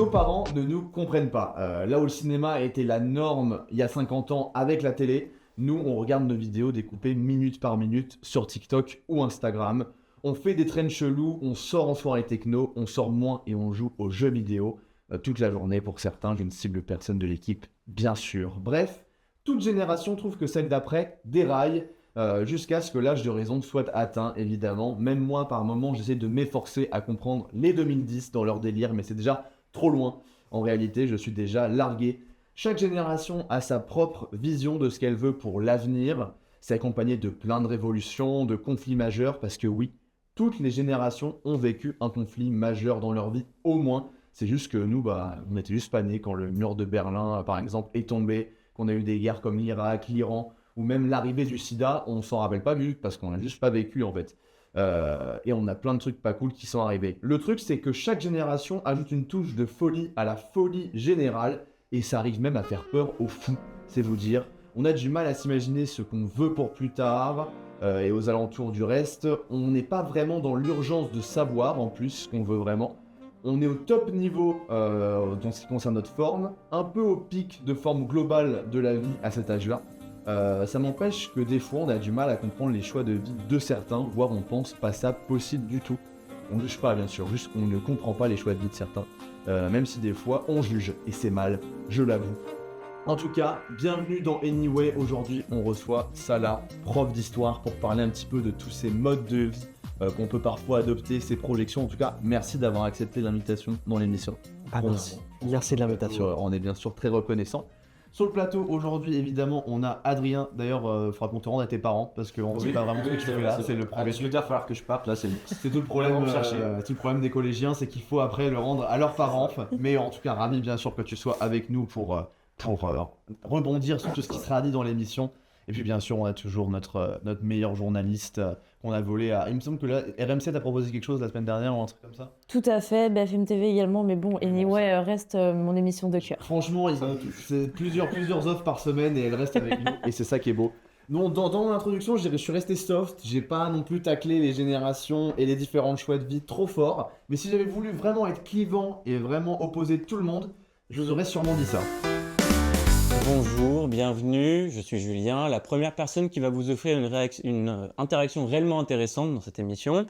nos parents ne nous comprennent pas. Là où le cinéma était la norme il y a 50 ans avec la télé, nous, on regarde nos vidéos découpées minute par minute sur TikTok ou Instagram. On fait des trends chelous, on sort en soirée techno, on sort moins et on joue aux jeux vidéo toute la journée pour certains. Je ne cible personne de l'équipe, bien sûr. Bref, toute génération trouve que celle d'après déraille jusqu'à ce que l'âge de raison soit atteint, évidemment. Même moi, par moment, j'essaie de m'efforcer à comprendre les 2010 dans leur délire, mais c'est déjà trop loin. En réalité, je suis déjà largué. Chaque génération a sa propre vision de ce qu'elle veut pour l'avenir. C'est accompagné de plein de révolutions, de conflits majeurs, parce que oui, toutes les générations ont vécu un conflit majeur dans leur vie, au moins. C'est juste que nous, on était juste pas nés quand le mur de Berlin, par exemple, est tombé, qu'on a eu des guerres comme l'Irak, l'Iran, ou même l'arrivée du sida, on s'en rappelle pas vu, parce qu'on n'a juste pas vécu en fait. Et on a plein de trucs pas cool qui sont arrivés. Le truc, c'est que chaque génération ajoute une touche de folie à la folie générale, et ça arrive même à faire peur aux fous, c'est vous dire. On a du mal à s'imaginer ce qu'on veut pour plus tard, et aux alentours du reste. On n'est pas vraiment dans l'urgence de savoir, en plus, ce qu'on veut vraiment. On est au top niveau dans ce qui concerne notre forme, un peu au pic de forme globale de la vie à cet âge-là. Ça m'empêche que des fois on a du mal à comprendre les choix de vie de certains, voire on pense pas ça possible du tout. On juge pas bien sûr, juste qu'on ne comprend pas les choix de vie de certains. Même si des fois on juge, et c'est mal, je l'avoue. En tout cas, bienvenue dans Anyway. Aujourd'hui on reçoit Salah, prof d'histoire, pour parler un petit peu de tous ces modes de vie qu'on peut parfois adopter, ces projections. En tout cas, merci d'avoir accepté l'invitation dans l'émission. Merci de l'invitation. On est bien sûr très reconnaissant. Sur le plateau, aujourd'hui, évidemment, on a Adrien. D'ailleurs, il faudra qu'on te rende à tes parents, parce qu'on ne sait pas vraiment ce que tu fais là. C'est le problème. Il va falloir que je parte, là, c'est bon. C'est tout le problème, tout le problème des collégiens, c'est qu'il faut après le rendre à leurs parents. Mais en tout cas, ravi bien sûr que tu sois avec nous pour rebondir sur tout ce qui sera dit dans l'émission. Et puis bien sûr, on a toujours notre meilleur journaliste qu'on a volé à... Il me semble que là, RMC t'a proposé quelque chose la semaine dernière ou un truc comme ça. Tout à fait, BFM TV également, mais bon, Anyway reste mon émission de cœur. Franchement, c'est plusieurs offres par semaine et elle reste avec nous. Et c'est ça qui est beau. Non, dans l'introduction, je suis resté soft. J'ai pas non plus taclé les générations et les différents choix de vie trop fort. Mais si j'avais voulu vraiment être clivant et vraiment opposer tout le monde, je vous aurais sûrement dit ça. Bonjour, bienvenue, je suis Julien, la première personne qui va vous offrir une interaction réellement intéressante dans cette émission.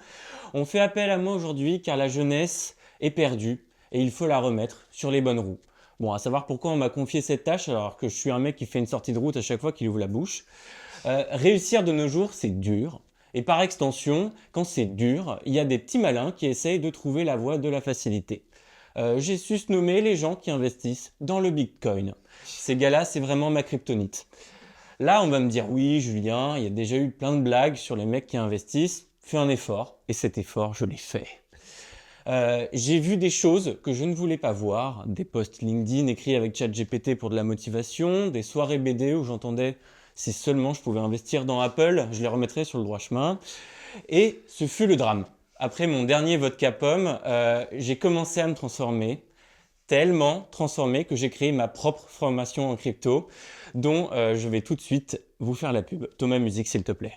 On fait appel à moi aujourd'hui car la jeunesse est perdue et il faut la remettre sur les bonnes roues. Bon, à savoir pourquoi on m'a confié cette tâche alors que je suis un mec qui fait une sortie de route à chaque fois qu'il ouvre la bouche. Réussir de nos jours, c'est dur. Et par extension, quand c'est dur, il y a des petits malins qui essayent de trouver la voie de la facilité. J'ai su nommer les gens qui investissent dans le Bitcoin. Ces gars-là, c'est vraiment ma kryptonite. Là, on va me dire, oui, Julien, il y a déjà eu plein de blagues sur les mecs qui investissent. Fais un effort. Et cet effort, je l'ai fait. J'ai vu des choses que je ne voulais pas voir. Des posts LinkedIn écrits avec ChatGPT pour de la motivation. Des soirées BD où j'entendais, si seulement je pouvais investir dans Apple, je les remettrais sur le droit chemin. Et ce fut le drame. Après mon dernier vodka pomme, j'ai commencé à me transformer, tellement transformé que j'ai créé ma propre formation en crypto, dont je vais tout de suite vous faire la pub. Thomas Musique, s'il te plaît.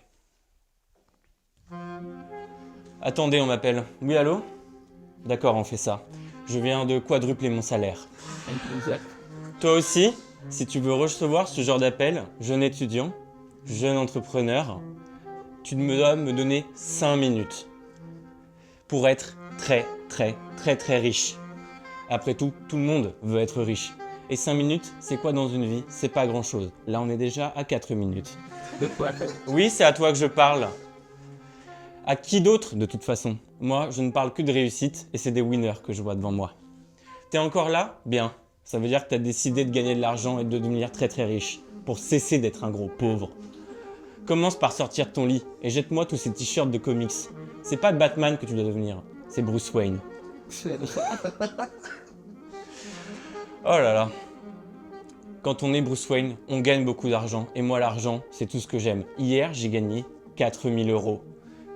Attendez, on m'appelle. Oui, allô ? D'accord, on fait ça. Je viens de quadrupler mon salaire. Toi aussi, si tu veux recevoir ce genre d'appel, jeune étudiant, jeune entrepreneur, tu dois me donner 5 minutes. Pour être très riche. Après tout, tout le monde veut être riche. Et 5 minutes, c'est quoi dans une vie ? C'est pas grand chose. Là, on est déjà à 4 minutes. Oui, c'est à toi que je parle. À qui d'autre, de toute façon ? Moi, je ne parle que de réussite et c'est des winners que je vois devant moi. T'es encore là ? Bien. Ça veut dire que t'as décidé de gagner de l'argent et de devenir très riche pour cesser d'être un gros pauvre. Commence par sortir de ton lit et jette-moi tous ces t-shirts de comics. C'est pas Batman que tu dois devenir, c'est Bruce Wayne. Oh là là. Quand on est Bruce Wayne, on gagne beaucoup d'argent. Et moi, l'argent, c'est tout ce que j'aime. Hier, j'ai gagné 4 000 €.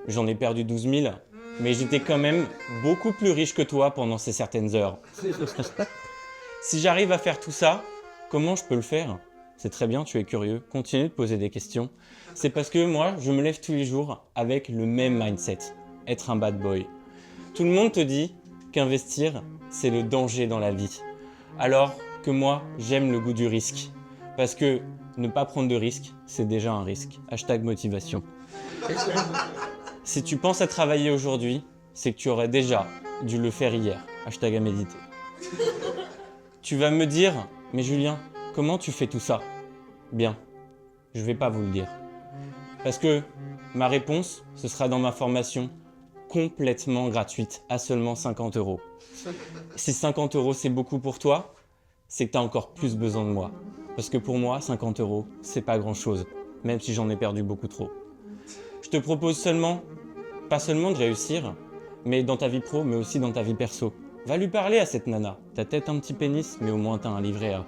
J'en ai perdu 12 000, mais j'étais quand même beaucoup plus riche que toi pendant ces certaines heures. Si j'arrive à faire tout ça, comment je peux le faire ? C'est très bien, tu es curieux. Continue de poser des questions. C'est parce que moi, je me lève tous les jours avec le même mindset. Être un bad boy. Tout le monde te dit, qu'investir, c'est le danger dans la vie. Alors que moi, j'aime le goût du risque. Parce que ne pas prendre de risque, c'est déjà un risque. Hashtag motivation. Si tu penses à travailler aujourd'hui, c'est que tu aurais déjà dû le faire hier. Hashtag à méditer. Tu vas me dire, mais Julien, comment tu fais tout ça? Bien, je vais pas vous le dire. Parce que ma réponse, ce sera dans ma formation complètement gratuite à seulement 50 €. Si 50 € c'est beaucoup pour toi, c'est que tu as encore plus besoin de moi. Parce que pour moi, 50 €, c'est pas grand chose, même si j'en ai perdu beaucoup trop. Je te propose seulement, pas seulement de réussir, mais dans ta vie pro, mais aussi dans ta vie perso. Va lui parler à cette nana. T'as peut-être un petit pénis, mais au moins t'as un livret A.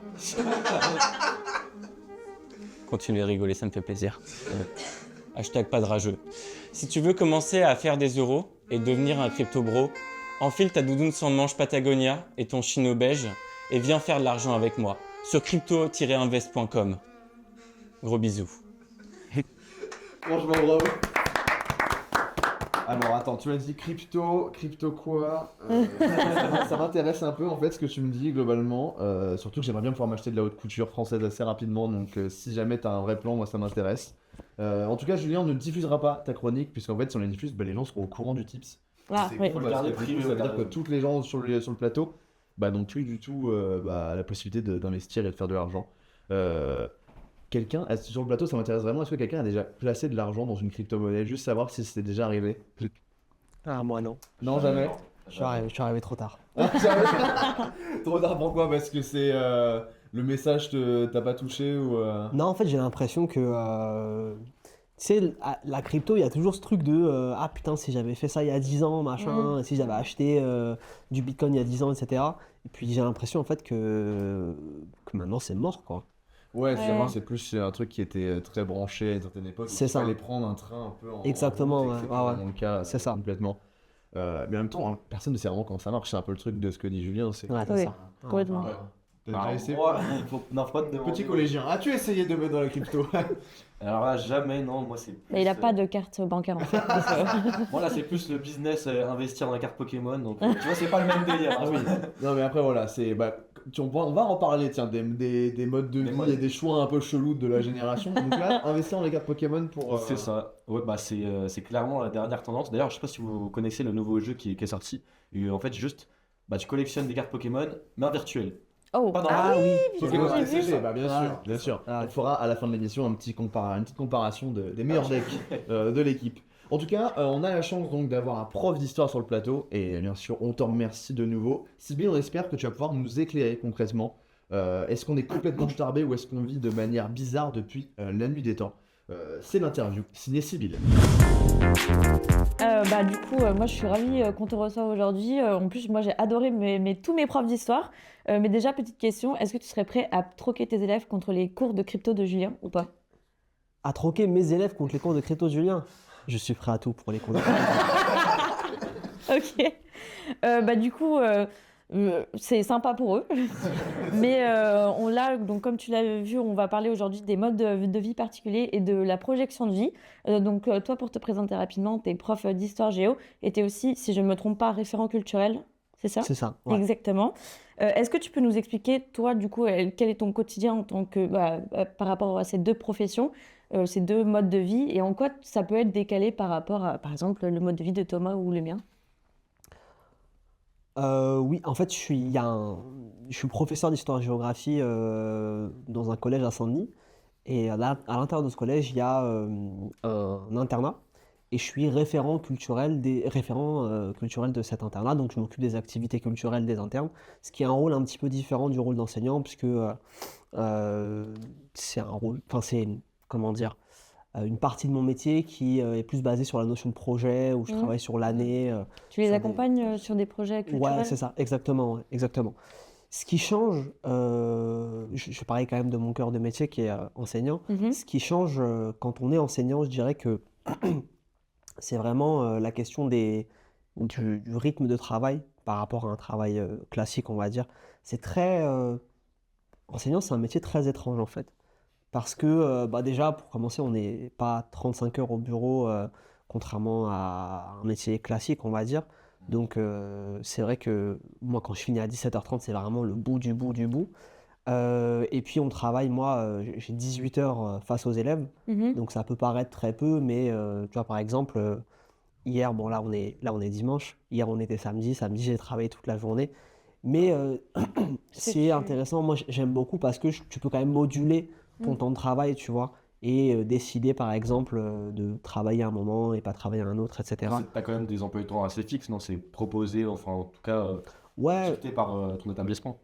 Continuez à rigoler, ça me fait plaisir. Hashtag pas de rageux. Si tu veux commencer à faire des euros et devenir un crypto bro, enfile ta doudoune sans manche Patagonia et ton chino beige et viens faire de l'argent avec moi sur crypto-invest.com. Gros bisous. Franchement, bravo. Alors attends, tu m'as dit crypto quoi? Ça m'intéresse un peu en fait ce que tu me dis globalement. Surtout que j'aimerais bien pouvoir m'acheter de la haute couture française assez rapidement. Donc si jamais tu as un vrai plan, moi ça m'intéresse. En tout cas, Julien, on ne diffusera pas ta chronique puisqu'en fait si on la diffuse, les gens seront au courant du tips. Ah, C'est oui. cool, parce que du coup, ça veut dire que toutes les gens sur le plateau n'ont plus du tout la possibilité d'investir et de faire de l'argent. Sur le plateau, ça m'intéresse vraiment. Est-ce que quelqu'un a déjà placé de l'argent dans une crypto-monnaie? Juste savoir si c'était déjà arrivé. Ah, moi non. Non, jamais. Je suis arrivé trop tard. Trop tard, pourquoi? Parce que c'est le message t'a pas touché ou Non, en fait, j'ai l'impression que. Tu sais, la crypto, il y a toujours ce truc de ah putain, si j'avais fait ça il y a 10 ans, machin, si j'avais acheté du bitcoin il y a 10 ans, etc. Et puis j'ai l'impression en fait que maintenant c'est mort, quoi. Ouais, c'est Ouais. vrai, c'est plus un truc qui était très branché à une certaine époque. C'est ça. Il fallait prendre un train un peu en Exactement, route, et ouais, c'est ouais, pas ouais. vraiment le cas C'est ça. complètement. Mais en même temps, hein, personne ne sait vraiment comment ça marche. C'est un peu le truc de ce que dit Julien. C'est Ouais, c'est Oui. ça. Complètement. Ouais. T'as Alors, déjà essayé? moi, non, faut pas te demander. Petit collégien, as-tu essayé de mettre dans la crypto? Alors là, jamais, non, moi c'est plus. Mais il n'a pas de carte bancaire en fait. Moi là, c'est plus le business, investir dans la carte Pokémon, donc tu vois, c'est pas le même délire. Ah oui. Non mais après voilà, on va en parler tiens des modes de Des vie modes. et des choix un peu chelous de la génération. Donc là, investir dans les cartes Pokémon pour. C'est ça. Ouais, bah c'est clairement la dernière tendance. D'ailleurs, je sais pas si vous connaissez le nouveau jeu qui est sorti. Et en fait, juste, tu collectionnes des cartes Pokémon, mais en virtuel. Oh, Pas dans ah la- oui, Pokémon j'ai vu TCG, ça. bien Ah, sûr, bien sûr. ah, On fera à la fin de l'émission une petite comparation des meilleurs decks de l'équipe. En tout cas, on a la chance donc d'avoir un prof d'histoire sur le plateau et bien sûr, on t'en remercie de nouveau. Sylvie, on espère que tu vas pouvoir nous éclairer concrètement. Est-ce qu'on est complètement starbé ou est-ce qu'on vit de manière bizarre depuis la nuit des temps? C'est l'interview signée Sybille. Du coup, moi je suis ravie qu'on te reçoive aujourd'hui. En plus, moi j'ai adoré tous mes profs d'histoire. Mais déjà, petite question, est-ce que tu serais prêt à troquer tes élèves contre les cours de crypto de Julien ou pas? À troquer mes élèves contre les cours de crypto de Julien, je suis prêt à tout pour les cours de Ok. Du coup, c'est sympa pour eux. Mais donc comme tu l'as vu, on va parler aujourd'hui des modes de vie particuliers et de la projection de vie. Toi, pour te présenter rapidement, tu es prof d'histoire géo et tu es aussi, si je ne me trompe pas, référent culturel, c'est ça? C'est ça, ouais. Exactement. Est-ce que tu peux nous expliquer, toi, du coup, quel est ton quotidien en tant que, par rapport à ces deux professions, ces deux modes de vie, et en quoi ça peut être décalé par rapport à, par exemple, le mode de vie de Thomas ou le mien? Oui, en fait, je suis professeur d'histoire-géographie dans un collège à Saint-Denis. Et là, à l'intérieur de ce collège, il y a un internat. Et je suis référent culturel de cet internat. Donc, je m'occupe des activités culturelles des internes. Ce qui est un rôle un petit peu différent du rôle d'enseignant, puisque c'est un rôle, comment dire, une partie de mon métier qui est plus basée sur la notion de projet, où je Mhm. travaille sur l'année. Tu les sur des- accompagnes sur des projets culturels? Ouais, c'est ça, exactement, ouais, exactement. Ce qui change, je parlais quand même de mon cœur de métier qui est enseignant. Mhm. Ce qui change quand on est enseignant, je dirais que c'est vraiment la question du rythme de travail par rapport à un travail classique, on va dire. Enseignant, c'est un métier très étrange en fait. Parce que déjà, pour commencer, on n'est pas 35 heures au bureau, contrairement à un métier classique, on va dire. Donc c'est vrai que moi quand je finis à 17h30 c'est vraiment le bout du bout du bout. Et puis on travaille, moi j'ai 18 heures face aux élèves, Mhm. donc ça peut paraître très peu, mais tu vois par exemple hier, bon là on est dimanche, hier on était samedi j'ai travaillé toute la journée, mais C'est c'est tu... intéressant, moi j'aime beaucoup parce que tu peux quand même moduler ton Mm. temps de travail, tu vois, et décider par exemple de travailler un moment et pas travailler un autre, etc. T'as quand même des emplois du temps assez fixes, non? C'est proposé, enfin en tout cas Ouais, dicté par ton établissement.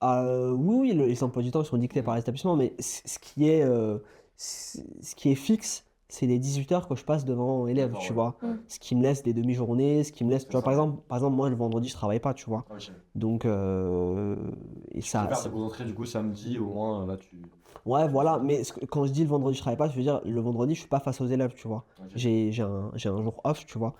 oui, oui, les emplois du temps ils sont dictés par l'établissement, mais ce qui est fixe, c'est les 18 heures que je passe devant élèves, D'accord, tu ouais. vois. Mm. Ce qui me laisse des demi-journées, ce qui me laisse, tu C'est vois, ça. par exemple, moi le vendredi je travaille pas, tu vois. Ah, ok. Donc, et Tu ça, préfères te concentrer du coup samedi, au moins là tu. ouais, voilà, mais quand je dis le vendredi je travaille pas, je veux dire le vendredi je suis pas face aux élèves, tu vois. Ok. J'ai un jour off, tu vois.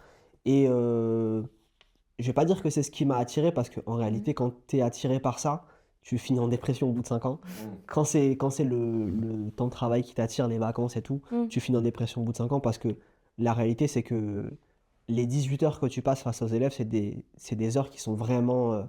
Et je vais pas dire que c'est ce qui m'a attiré parce qu'en réalité, quand tu es attiré par ça, tu finis en dépression au bout de 5 ans. Quand c'est le temps de travail qui t'attire, les vacances et tout, Mm. tu finis en dépression au bout de 5 ans parce que la réalité, c'est que les 18 heures que tu passes face aux élèves, c'est des heures qui sont vraiment,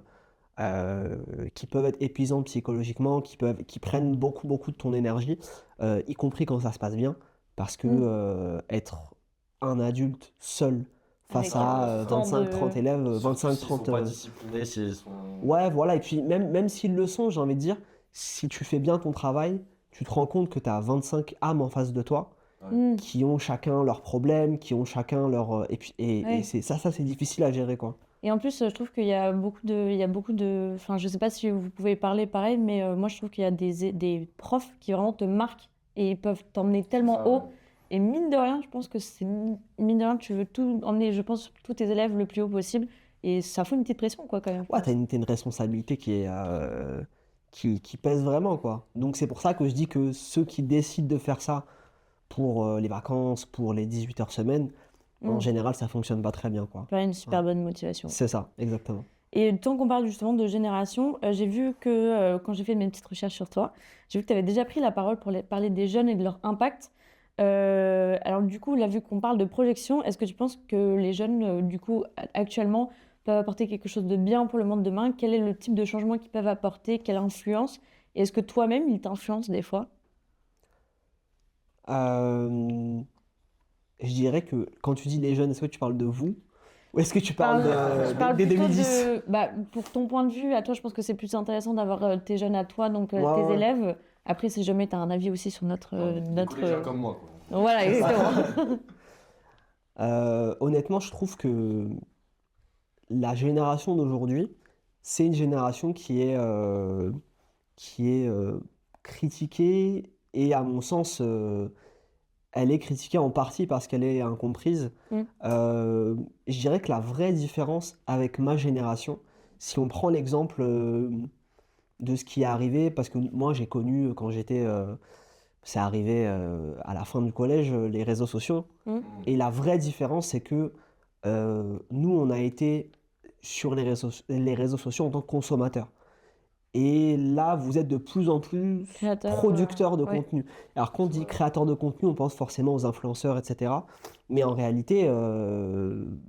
qui peuvent être épuisantes psychologiquement, qui prennent beaucoup, beaucoup de ton énergie, y compris quand ça se passe bien, parce que Mm. être un adulte seul face Avec à autant 25-30 de... élèves, Surtout s'ils sont 25-30... pas disciplinés, s'ils sont. Ouais, voilà, et puis même s'ils le sont, j'ai envie de dire, si tu fais bien ton travail, tu te rends compte que tu as 25 âmes en face de toi, Mm. qui ont chacun leurs problèmes, qui ont chacun leur... Et puis, et Ouais. c'est ça c'est difficile à gérer, quoi. Et en plus, je trouve qu'il y a beaucoup de... Enfin, je sais pas si vous pouvez parler pareil, mais moi, je trouve qu'il y a des profs qui vraiment te marquent et ils peuvent t'emmener tellement Ça, haut. Et mine de rien, je pense que c'est... Mine de rien, tu veux tout emmener, je pense, tous tes élèves le plus haut possible. Et ça fout une petite pression, quoi, quand même. Ouais, t'as une responsabilité qui pèse vraiment, quoi. Donc c'est pour ça que je dis que ceux qui décident de faire ça pour les vacances, pour les 18 heures semaine, en Mm. général, ça fonctionne pas très bien, quoi. Pas une super Ouais. bonne motivation. C'est ça, exactement. Et tant qu'on parle justement de génération, j'ai vu que quand j'ai fait mes petites recherches sur toi, j'ai vu que tu avais déjà pris la parole pour parler des jeunes et de leur impact. Alors du coup, là, vu qu'on parle de projection, est-ce que tu penses que les jeunes, du coup, actuellement, peuvent apporter quelque chose de bien pour le monde de demain? Quel est le type de changement qu'ils peuvent apporter? Quelle influence? Et est-ce que toi-même, ils t'influencent des fois? Euh, je dirais que quand tu dis les jeunes, est-ce que tu parles de vous? Ou est-ce que tu parles Je parle des plutôt 2010? de... Bah, pour ton point de vue, à toi, je pense que c'est plus intéressant d'avoir tes jeunes à toi, donc Ouais, tes ouais. élèves. Après, si jamais tu as un avis aussi sur notre... Des collégiens comme moi, quoi. Voilà, exactement. Honnêtement, je trouve que la génération d'aujourd'hui, c'est une génération qui est critiquée et à mon sens, elle est critiquée en partie parce qu'elle est incomprise. Mm. Je dirais que la vraie différence avec ma génération, si on prend l'exemple de ce qui est arrivé, parce que moi j'ai connu quand j'étais, c'est arrivé à la fin du collège, les réseaux sociaux. Et la vraie différence, c'est que nous, on a été sur les réseaux sociaux en tant que consommateurs. Et là, vous êtes de plus en plus Créateur, producteur de ouais. contenu. Alors, quand on dit créateur de contenu, on pense forcément aux influenceurs, etc. Mais en réalité,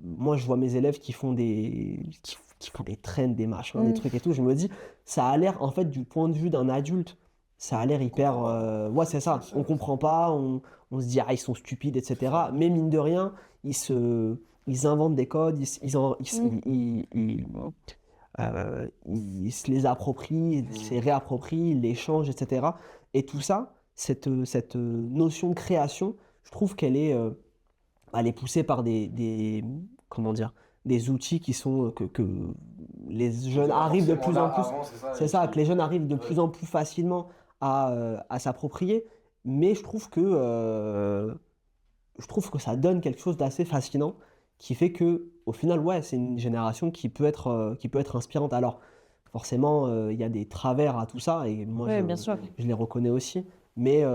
moi, je vois mes élèves qui font qui font des trends, des machins, des Mm. trucs et tout. Je me dis, ça a l'air, en fait, du point de vue d'un adulte, ça a l'air hyper... ouais, c'est ça. On comprend pas, on se dit, ah, ils sont stupides, etc. Mais mine de rien, ils inventent des codes, ils se les approprient, ils se les réapproprient, ils les changent, etc. Et tout ça, cette notion de création, je trouve elle est poussée par comment dire, des outils qui sont que les jeunes arrivent de plus en plus. C'est ça, que les jeunes arrivent de plus en plus facilement à s'approprier. Mais je trouve que ça donne quelque chose d'assez fascinant qui fait que, au final, ouais, c'est une génération qui peut être inspirante. Alors, forcément, il y a des travers à tout ça, et moi, Ouais, bien sûr. je les reconnais aussi. Mais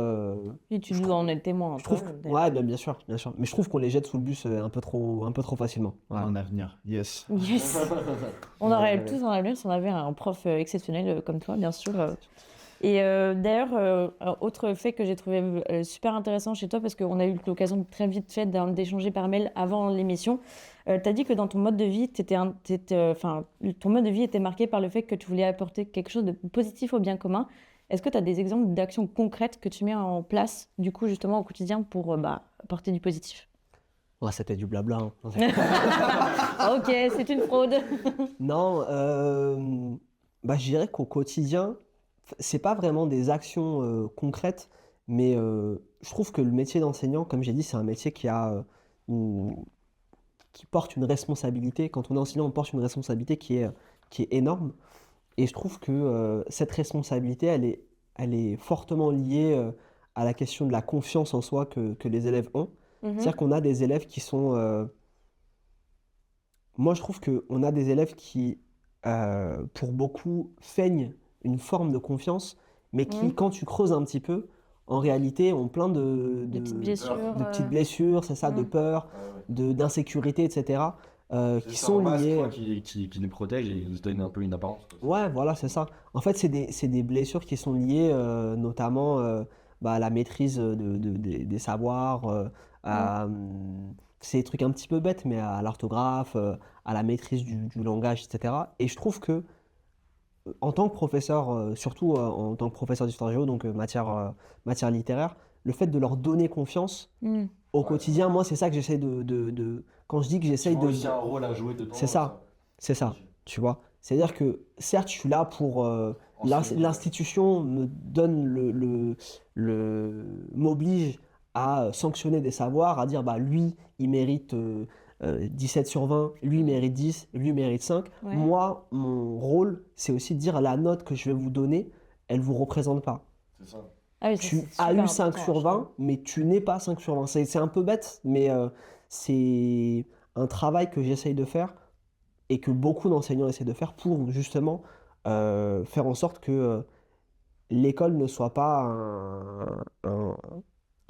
Et tu je dois trouve, en être témoin un je trouve, peu, que- d'ailleurs. ouais, bien sûr, bien sûr. Mais je trouve qu'on les jette sous le bus un peu trop facilement. Voilà. Un avenir, yes. Yes. On aurait tous un avenir si on avait un prof exceptionnel comme toi, bien sûr. Et d'ailleurs, autre fait que j'ai trouvé super intéressant chez toi, parce qu'on a eu l'occasion très vite fait d'échanger par mail avant l'émission, tu as dit que dans ton mode de vie, ton mode de vie était marqué par le fait que tu voulais apporter quelque chose de positif au bien commun. Est-ce que tu as des exemples d'actions concrètes que tu mets en place, du coup, justement, au quotidien pour apporter du positif? Ouais, c'était du blabla, hein. Ok, c'est une fraude. Non, je dirais qu'au quotidien, c'est pas vraiment des actions concrètes, mais je trouve que le métier d'enseignant, comme j'ai dit, c'est un métier qui porte une responsabilité. Quand on est enseignant, on porte une responsabilité qui est énorme. Et je trouve que cette responsabilité, elle est fortement liée à la question de la confiance en soi que les élèves ont. C'est-à-dire qu'on a des élèves qui sont... Moi, je trouve qu'on a des élèves qui, pour beaucoup, feignent une forme de confiance, mais qui, quand tu creuses un petit peu, en réalité, ont plein Des petites blessures. de petites blessures, c'est ça, de peur, d'insécurité, etc., qui C'est sont un masque, liées... quoi, qui nous protège et nous donne un peu une apparence, quoi. Ouais, voilà, c'est ça. En fait, c'est des blessures qui sont liées notamment à la maîtrise des savoirs, c'est des trucs un petit peu bêtes, mais à l'orthographe, à la maîtrise du langage, etc. Et je trouve que en tant que professeur, surtout en tant que professeur d'histoire géo, donc matière littéraire, le fait de leur donner confiance au quotidien, moi, c'est ça que j'essaie Quand je dis que j'essaye Tu vois de... aussi un rôle à jouer dedans. C'est ça. C'est ça, tu vois. C'est-à-dire que, certes, je suis là pour... l'institution me donne m'oblige à sanctionner des savoirs, à dire, lui, il mérite 17 sur 20, lui, il mérite 10, lui, il mérite 5. Ouais. Moi, mon rôle, c'est aussi de dire, la note que je vais vous donner, elle ne vous représente pas. C'est ça. Ah oui, ça, Tu c'est as super eu 5 important, sur je 20, trouve. mais tu n'es pas 5 sur 20. C'est un peu bête, mais c'est un travail que j'essaye de faire et que beaucoup d'enseignants essaient de faire pour justement faire en sorte que l'école ne soit pas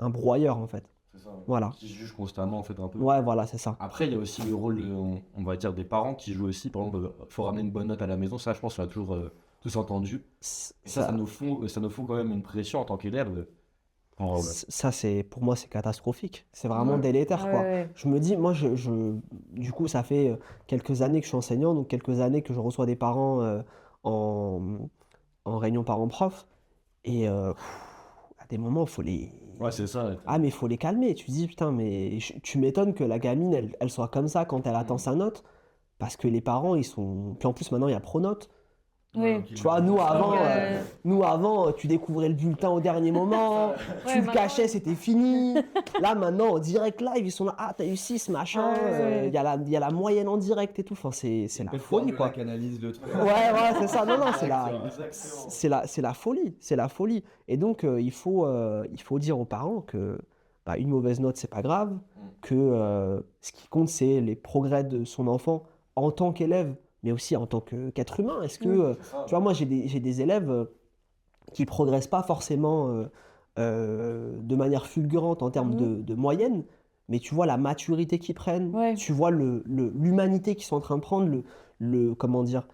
un broyeur, en fait. C'est ça. Voilà. Qui se juge constamment, en fait, un peu. Ouais, voilà, c'est ça. Après, il y a aussi le rôle, on va dire, des parents qui jouent aussi. Par exemple, il faut ramener une bonne note à la maison. Ça, je pense qu'on l'a toujours tous entendu. Et ça nous fout quand même une pression en tant qu'élève. Ça, pour moi, c'est catastrophique. C'est vraiment délétère, Ah quoi. ouais. Je me dis, moi, du coup, ça fait quelques années que je suis enseignant, donc quelques années que je reçois des parents en réunion parents-prof. Et à des moments, il faut les... Ouais, c'est ça. Ah, mais il faut les calmer. Tu te dis, putain, mais tu m'étonnes que la gamine, elle soit comme ça quand elle attend sa note. Parce que les parents, ils sont... Puis en plus, maintenant, il y a Pronote. Oui. Tu vois, nous euh, avant, tu découvrais le bulletin au dernier moment, tu le maintenant- cachais, c'était fini. Là, maintenant, en direct live, ils sont là, ah, t'as eu 6, machin, Ouais. il y a la moyenne en direct et tout. Enfin, c'est la folie, quoi. Qui analyse le truc. Ouais, c'est ça. Non, c'est la folie. Et donc, il faut dire aux parents que une mauvaise note, c'est pas grave, que ce qui compte, c'est les progrès de son enfant en tant qu'élève, mais aussi en tant qu'être humain. Est-ce que, tu vois, moi, j'ai des élèves qui progressent pas forcément de manière fulgurante en termes de moyenne, mais tu vois la maturité qu'ils prennent, Ouais. tu vois l'humanité qu'ils sont en train de prendre, comment dire,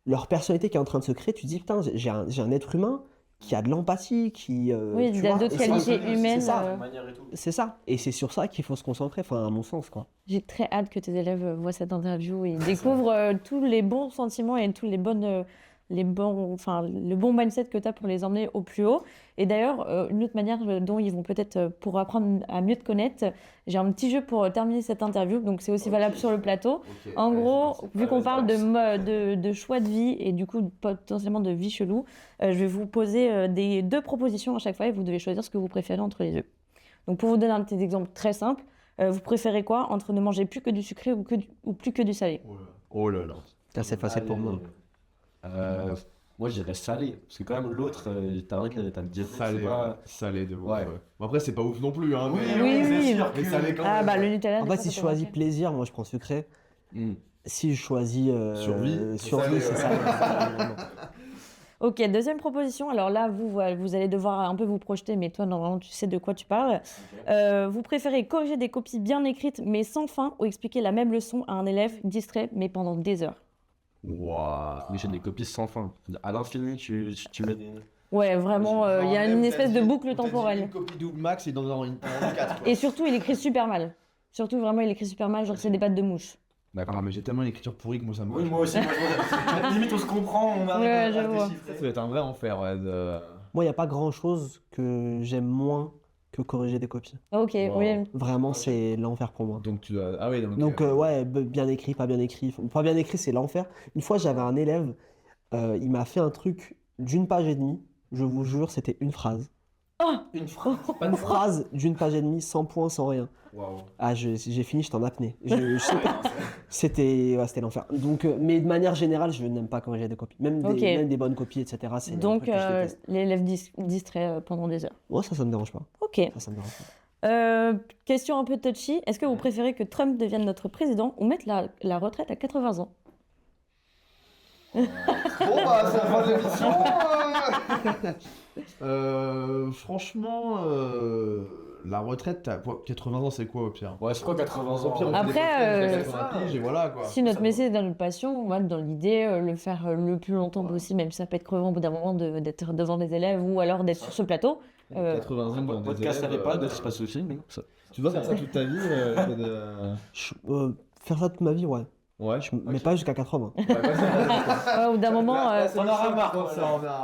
leur personnalité qui est en train de se créer. Tu te dis, putain, j'ai un être humain qui a de l'empathie, qui... Oui, tu il y a vois, d'autres et ça, qualités humaines. C'est ça. Manière et tout. C'est ça. Et c'est sur ça qu'il faut se concentrer, enfin, à mon sens, quoi. J'ai très hâte que tes élèves voient cette interview et découvrent tous les bons sentiments et tous le bon mindset que tu as pour les emmener au plus haut. Et d'ailleurs, une autre manière dont ils vont peut-être, pour apprendre à mieux te connaître, j'ai un petit jeu pour terminer cette interview, donc c'est aussi valable sur le plateau. En gros, vu qu'on parle de choix de vie et du coup potentiellement de vie chelou, je vais vous poser deux propositions à chaque fois et vous devez choisir ce que vous préférez entre les deux. Donc pour vous donner un petit exemple très simple, vous préférez quoi entre ne manger plus que du sucré ou plus que du salé? Oh là là. Ça, c'est facile pour moi. Moi, je dirais salé. Parce que quand même, l'autre, t'as le diabète. Salé, c'est pas- salé de Ouais. Bon, après, c'est pas ouf non plus, hein. Mais Oui, c'est oui. sûr mais que- salé quand Ah même. bah le Nutella. En des fait, fois, si ça je peut choisis manquer. plaisir, moi, je prends sucré. Si je choisis Survie, survie, c'est ça. Ok, deuxième proposition. Alors là, vous allez devoir un peu vous projeter, mais toi, normalement, tu sais de quoi tu parles. Vous préférez corriger des copies bien écrites, mais sans fin, ou expliquer la même leçon à un élève distrait, mais pendant des heures? Waouh. Mais j'ai des copies sans fin. À l'infini, tu mets des... Ouais, vraiment, il y a une espèce de boucle temporelle. Une copie double max et dans un 4. Et surtout, il écrit super mal. Surtout, vraiment, il écrit super mal, genre c'est des pattes de mouche. Ah, mais j'ai tellement une écriture pourrie que moi ça me. Oui, moi aussi. Limite, on se comprend, on arrive Ouais, à je vois. déchiffrer. Ça va être un vrai enfer, ouais. Moi, il n'y a pas grand-chose que j'aime moins que corriger des copies. Ok, Wow. oui. Vraiment, c'est l'enfer pour moi. Donc tu dois. Ah oui, Donc, ouais, bien écrit, pas bien écrit. Pas bien écrit, c'est l'enfer. Une fois, j'avais un élève, il m'a fait un truc d'une page et demie. Je vous jure, c'était une phrase. Une phrase. Une phrase d'une page et demie, sans point, sans rien. Waouh. Ah, j'ai fini, j'étais en apnée. Je sais pas. C'était l'enfer. Donc, mais de manière générale, je n'aime pas corriger des copies. Même Ok. même des bonnes copies, etc. C'est un Donc, truc que je déteste. l'élève distrait pendant des heures. Moi, ça me dérange pas. Ok. Ça me dérange pas. Question un peu touchy. Est-ce que vous préférez que Trump devienne notre président ou mettre la retraite à 80 ans? Bon, bah, c'est la fin de l'émission. Franchement, la retraite, 80 ans, c'est quoi au pire? Ouais, c'est quoi 80 ans? Au pire, on fait des Après, retraites jusqu'à 80 piges et voilà quoi. Si notre métier est dans notre passion, moi, dans l'idée, le faire le plus longtemps possible, même si ça peut être crevant au bout d'un moment d'être devant des élèves ou alors d'être sur ce plateau. 80 ans dans des Podcast à élèves, l'EHPAD, ça passe aussi, mais ça. Tu dois faire ça toute ta vie Faire ça toute ma vie, ouais. Ouais. Mais pas jusqu'à 80. Au bout d'un moment, on en a marre, quoi.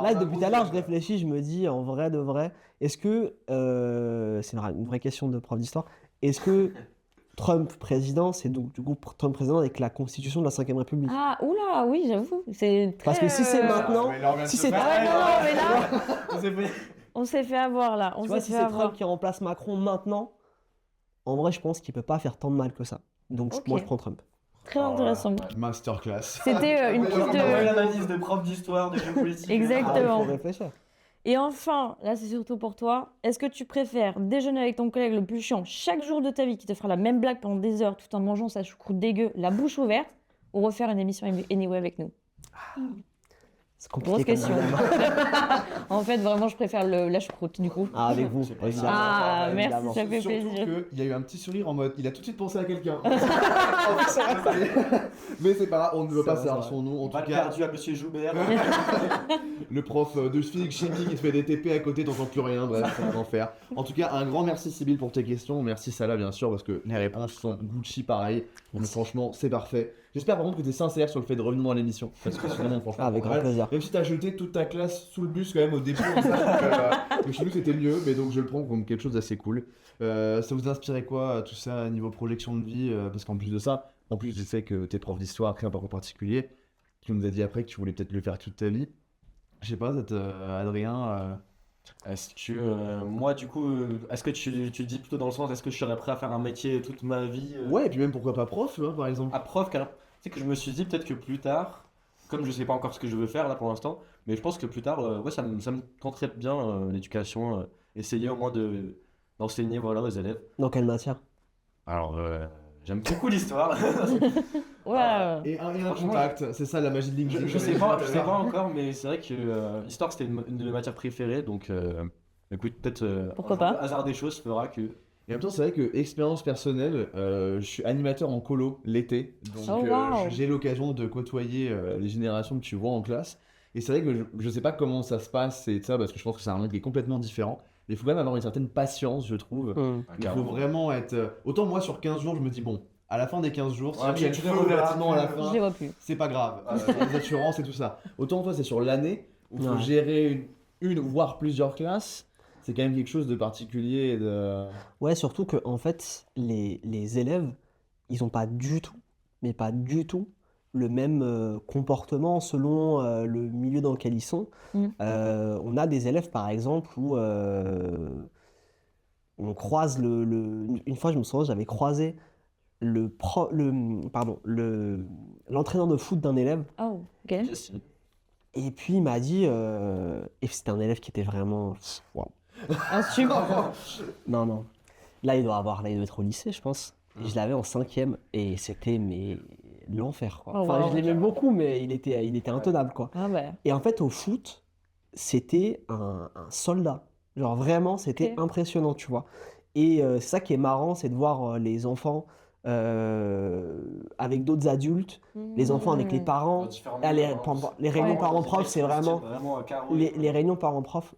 Là, depuis tout à l'heure, je réfléchis, je me dis, en vrai de vrai, est-ce que, c'est une vraie question de prof d'histoire, est-ce que Trump président, c'est donc du coup Trump président avec la constitution de la 5ème République? ah, oula, oui, j'avoue, c'est très... Parce que si c'est maintenant, si c'est Ah ouais, non, mais là, maintenant. on s'est fait avoir, là, on tu vois, s'est si fait c'est avoir. Trump qui remplace Macron maintenant, en vrai, je pense qu'il peut pas faire tant de mal que ça. Donc Ok. moi, je prends Trump. Très intéressant. Masterclass. C'était une piste de... l'analyse de prof d'histoire, de géopolitique. Exactement. Ah, il faut réfléchir. Et enfin, là c'est surtout pour toi, est-ce que tu préfères déjeuner avec ton collègue le plus chiant chaque jour de ta vie qui te fera la même blague pendant des heures tout en mangeant sa choucroute dégueu, la bouche ouverte, ou refaire une émission Anyway avec nous? C'est compliqué. Grosse comme question. dilemme. En fait, vraiment, je préfère la choucroute du coup. Ah, avec vous, pas évidemment. Ah, Évidemment. merci, ça fait Surtout plaisir. qu'il y a eu un petit sourire en mode, il a tout de suite pensé à quelqu'un. Mais c'est pas grave, on ne veut C'est pas vrai, savoir c'est son nom. En tout Balle cas, perdu à Monsieur Joubert. le prof de physique chimie qui te fait des TP à côté, t'entends plus rien, bref, c'est un enfer. En tout cas, un grand merci Sybille pour tes questions, merci Salah bien sûr, parce que les réponses sont Gucci pareil, donc franchement c'est parfait. J'espère par contre que t'es sincère sur le fait de revenir dans l'émission, parce que sinon franchement, Ah, avec grand ouais, plaisir. même si t'as jeté toute ta classe sous le bus quand même au début, donc chez nous c'était mieux, mais donc je le prends comme quelque chose d'assez cool. Ça vous inspirait quoi tout ça niveau projection de vie, parce qu'en plus de ça, en plus je sais que t'es prof d'histoire, créé un parcours particulier, tu nous as dit après que tu voulais peut-être le faire toute ta vie. Je sais pas, Adrien. Est-ce que moi, du coup, est-ce que tu dis plutôt dans le sens, est-ce que je serais prêt à faire un métier toute ma vie Ouais, et puis même pourquoi pas prof, tu vois, par exemple. à prof, car tu sais que je me suis dit peut-être que plus tard, comme je sais pas encore ce que je veux faire là pour l'instant, mais je pense que plus tard, ouais, ça me tenterait bien l'éducation, essayer au moins d'enseigner voilà, aux élèves. Dans quelle matière? Alors, j'aime beaucoup l'histoire. Ouais. Et un Franchement, contact, c'est ça la magie de LinkedIn. Je sais pas encore, mais c'est vrai que l'histoire c'était une de mes matières préférées, donc écoute, peut-être Pourquoi un pas. hasard des choses fera que. Et en même temps, c'est vrai que expérience personnelle, je suis animateur en colo l'été, donc Oh, wow. j'ai l'occasion de côtoyer les générations que tu vois en classe. Et c'est vrai que je sais pas comment ça se passe et tout ça, parce que je pense que c'est un monde qui est complètement différent. Mais il faut quand même avoir une certaine patience, je trouve. Il faut vraiment être. Autant moi, sur 15 jours, je me dis, bon, à la fin des 15 jours, si Ouais, il y a le tu feu les au reverras bâtiment à la plus. fin, Je les vois plus. c'est pas grave. Les assurances et tout ça. Autant toi, c'est sur l'année où il faut Ouais. gérer une voire plusieurs classes. C'est quand même quelque chose de particulier et de. Ouais, surtout que en fait, les élèves, ils ont pas du tout, mais pas du tout, le même comportement selon le milieu dans lequel ils sont. Mm. On a des élèves, par exemple, où on croise une fois, je me souviens, j'avais croisé l'entraîneur de foot d'un élève, Oh, ok. et puis il m'a dit, et c'était un élève qui était vraiment, waouh. Un super. Non, non. Là, il doit être au lycée, je pense. Et je l'avais en 5e et c'était l'enfer, quoi. Oh, Enfin, wow. je l'aimais beaucoup, mais il était intenable, quoi. Ah bah. Et en fait, au foot, c'était un soldat. Genre vraiment, c'était Ok. impressionnant, tu vois. Et c'est ça qui est marrant, c'est de voir les enfants avec d'autres adultes, les enfants avec les parents. Les réunions Ouais. parents-prof, c'est vraiment... Les réunions parents-prof,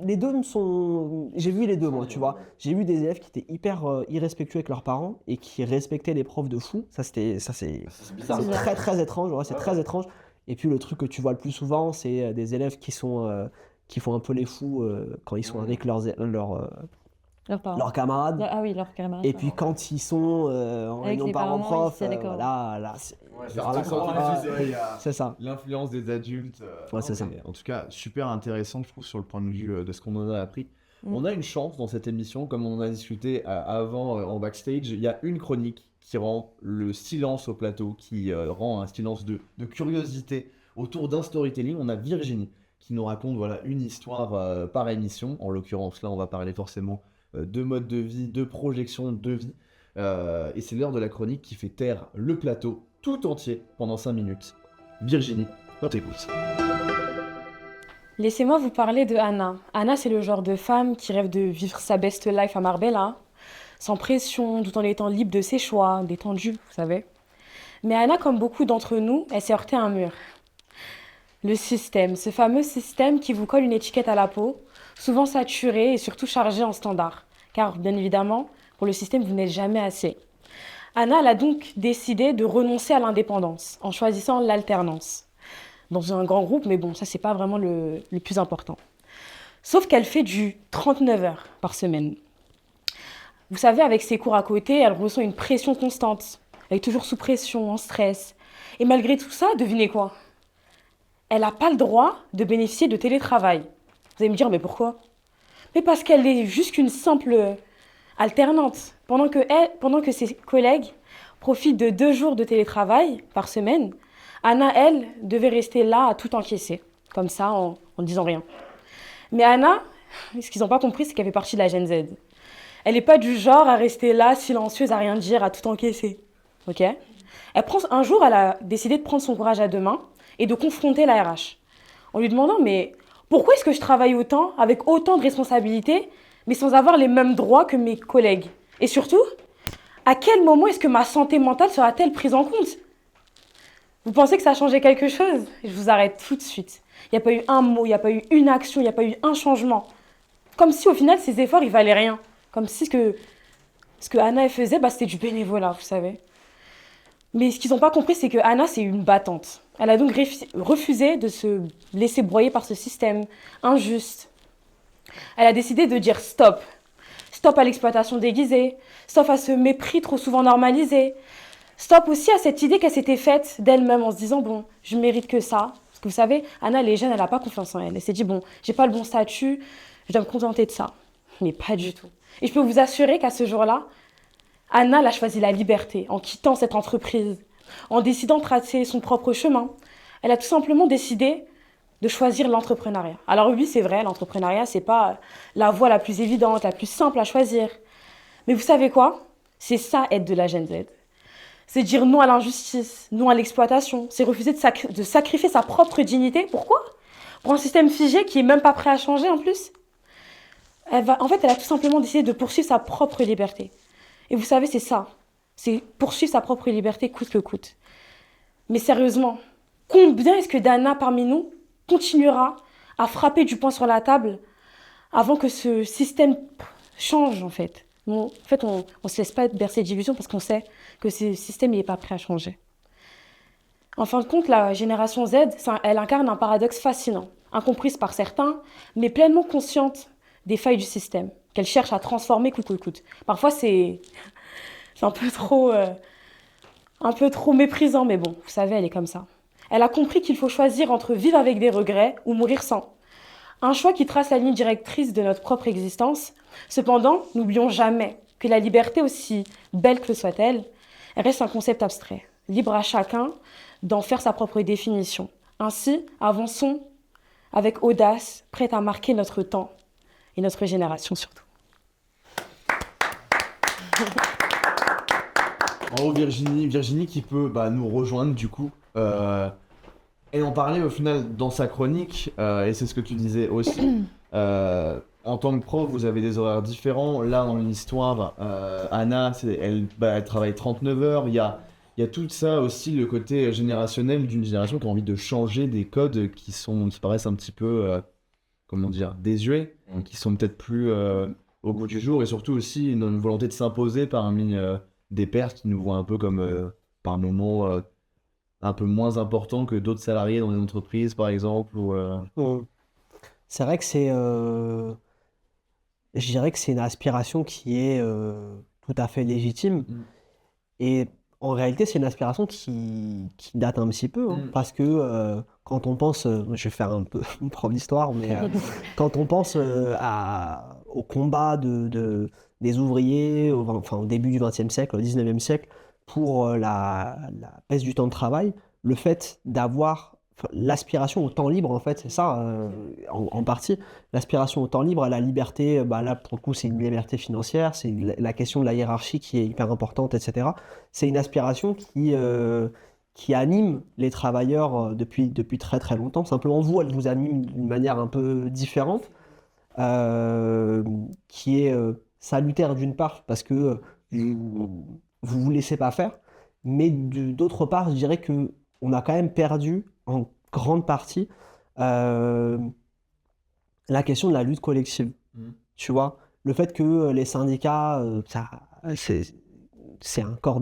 les deux sont... J'ai vu les deux, moi, tu vois. J'ai vu des élèves qui étaient hyper irrespectueux avec leurs parents et qui respectaient les profs de fou. C'est C'est bizarre. c'est très, très étrange, ouais, c'est très étrange. Et puis, le truc que tu vois le plus souvent, c'est des élèves qui font un peu les fous quand ils sont avec Leurs parents. leurs camarades. Ah oui, leurs camarades. Et puis, quand ils sont en Avec réunion les parents, parents-prof, ils se d'accord. là, Alors là, c'est quand tu disais, il y a c'est ça. l'influence des adultes. Ouais, c'est ça. mais en tout cas, super intéressant, je trouve, sur le point de vue de ce qu'on en a appris. On a une chance dans cette émission, comme on en a discuté avant en backstage, il y a une chronique qui rend le silence au plateau, qui rend un silence de curiosité autour d'un storytelling. On a Virginie qui nous raconte voilà, une histoire par émission. En l'occurrence, là, on va parler forcément de mode de vie, de projection de vie. Et c'est l'heure de la chronique qui fait taire le plateau tout entier pendant 5 minutes. Virginie, on t'écoute. Laissez-moi vous parler de Anna. Anna, c'est le genre de femme qui rêve de vivre sa best life à Marbella, sans pression, tout en étant libre de ses choix, détendue, vous savez. Mais Anna, comme beaucoup d'entre nous, elle s'est heurtée à un mur. Le système, ce fameux système qui vous colle une étiquette à la peau, souvent saturée et surtout chargée en standards. Car, bien évidemment, pour le système, vous n'êtes jamais assez. Anna, elle a donc décidé de renoncer à l'indépendance, en choisissant l'alternance. Dans un grand groupe, mais bon, ça, c'est pas vraiment le plus important. Sauf qu'elle fait du 39 heures par semaine. Vous savez, avec ses cours à côté, elle ressent une pression constante. Elle est toujours sous pression, en stress. Et malgré tout ça, devinez quoi? Elle n'a pas le droit de bénéficier de télétravail. Vous allez me dire, mais pourquoi? Mais parce qu'elle est juste qu'une simple alternante. Pendant que ses collègues profitent de 2 jours de télétravail par semaine, Anna, elle, devait rester là à tout encaisser, comme ça, en ne disant rien. Mais Anna, ce qu'ils n'ont pas compris, c'est qu'elle fait partie de la Gen Z. Elle n'est pas du genre à rester là, silencieuse, à rien dire, à tout encaisser. Ok? Un jour, elle a décidé de prendre son courage à 2 mains et de confronter la RH. En lui demandant, mais pourquoi est-ce que je travaille autant, avec autant de responsabilités, mais sans avoir les mêmes droits que mes collègues? Et surtout, à quel moment est-ce que ma santé mentale sera-t-elle prise en compte? Vous pensez que ça a changé quelque chose? Je vous arrête tout de suite. Il n'y a pas eu un mot, il n'y a pas eu une action, il n'y a pas eu un changement. Comme si au final, ces efforts, ils valaient rien. Comme si ce que Anna elle faisait, c'était du bénévolat, vous savez. Mais ce qu'ils n'ont pas compris, c'est que Anna, c'est une battante. Elle a donc refusé de se laisser broyer par ce système injuste. Elle a décidé de dire stop. Stop à l'exploitation déguisée. Stop à ce mépris trop souvent normalisé. Stop aussi à cette idée qu'elle s'était faite d'elle-même en se disant, bon, je mérite que ça. Parce que vous savez, Anna, elle est jeune, elle n'a pas confiance en elle. Elle s'est dit, bon, j'ai pas le bon statut, je dois me contenter de ça. Mais pas du tout. Et je peux vous assurer qu'à ce jour-là, Anna, elle a choisi la liberté en quittant cette entreprise, en décidant de tracer son propre chemin. Elle a tout simplement décidé de choisir l'entrepreneuriat. Alors oui, c'est vrai, l'entrepreneuriat, c'est pas la voie la plus évidente, la plus simple à choisir. Mais vous savez quoi? C'est ça, être de la Gen Z. C'est dire non à l'injustice, non à l'exploitation. C'est refuser de sacrifier sa propre dignité. Pourquoi? Pour un système figé qui est même pas prêt à changer en plus. Elle a tout simplement décidé de poursuivre sa propre liberté. Et vous savez, c'est ça. C'est poursuivre sa propre liberté coûte que coûte. Mais sérieusement, combien est-ce que d'Anna parmi nous continuera à frapper du poing sur la table avant que ce système change, en fait? On ne se laisse pas bercer d'illusions parce qu'on sait que ce système n'est pas prêt à changer. En fin de compte, la génération Z, elle incarne un paradoxe fascinant, incomprise par certains, mais pleinement consciente des failles du système, qu'elle cherche à transformer coûte que coûte. Parfois, c'est un peu trop méprisant, mais bon, vous savez, elle est comme ça. Elle a compris qu'il faut choisir entre vivre avec des regrets ou mourir sans. Un choix qui trace la ligne directrice de notre propre existence. Cependant, n'oublions jamais que la liberté, aussi belle que soit-elle, reste un concept abstrait, libre à chacun d'en faire sa propre définition. Ainsi, avançons avec audace, prêts à marquer notre temps et notre génération surtout. Bravo Virginie qui peut nous rejoindre du coup. Elle en parlait au final dans sa chronique, et c'est ce que tu disais aussi. en tant que prof, vous avez des horaires différents. Là, dans l'histoire, Anna, elle travaille 39 heures. Il y a tout ça aussi, le côté générationnel d'une génération qui a envie de changer des codes qui paraissent un petit peu, comment dire, désuets, qui sont peut-être plus au goût du jour, et surtout aussi une volonté de s'imposer parmi des pairs qui nous voient un peu comme, par moments, un peu moins importants que d'autres salariés dans des entreprises, par exemple. C'est vrai que je dirais que c'est une aspiration qui est tout à fait légitime. Et en réalité, c'est une aspiration qui date un petit peu, hein, parce que quand on pense, je vais faire un peu une prof d'histoire, mais quand on pense au combat des ouvriers, au début du XXe siècle, au XIXe siècle, pour la baisse du temps de travail, le fait d'avoir l'aspiration au temps libre, en fait, c'est ça, en partie. L'aspiration au temps libre, à la liberté, là, pour le coup, c'est une liberté financière, c'est la question de la hiérarchie qui est hyper importante, etc. C'est une aspiration qui anime les travailleurs depuis très très longtemps. Simplement, vous, elle vous anime d'une manière un peu différente, qui est salutaire d'une part, parce que vous laissez pas faire, mais d'autre part, je dirais que on a quand même perdu en grande partie la question de la lutte collective. Tu vois, le fait que les syndicats, c'est un corps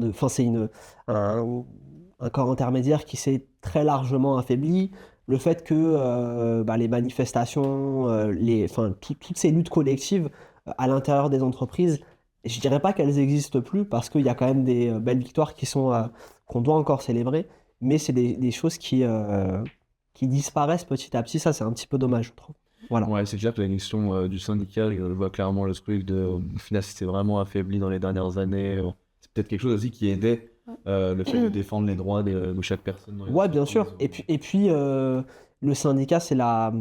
un corps intermédiaire qui s'est très largement affaibli. Le fait que les manifestations, toutes ces luttes collectives à l'intérieur des entreprises, je dirais pas qu'elles n'existent plus parce qu'il y a quand même des belles victoires qu'on doit encore célébrer, mais c'est des choses qui disparaissent petit à petit. Ça, c'est un petit peu dommage, je trouve. Voilà. Ouais, c'est clair que la question du syndicat, on voit clairement le truc au final, c'était vraiment affaibli dans les dernières années. C'est peut-être quelque chose aussi qui aidait le fait de défendre les droits de chaque personne. Ouais, bien sûr. Et puis le syndicat,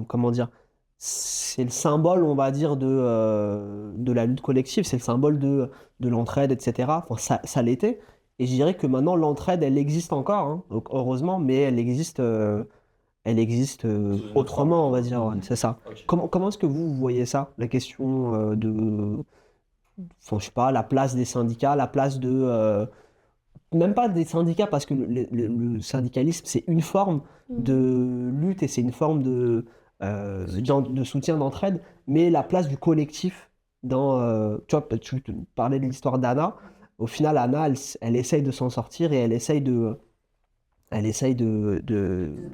comment dire, c'est le symbole, on va dire, de la lutte collective, c'est le symbole de l'entraide, etc. Enfin, ça l'était. Et je dirais que maintenant, l'entraide, elle existe encore, hein, donc, heureusement, mais elle existe autrement, on va dire. Ouais, c'est ça. Ok. Comment est-ce que vous voyez ça, la question je sais pas, la place des syndicats, la place même pas des syndicats, parce que le syndicalisme, c'est une forme de lutte et c'est une forme de soutien, d'entraide, mais la place du collectif tu vois, tu parlais de l'histoire d'Anna. Au final, Anna, elle essaye de s'en sortir et elle essaye de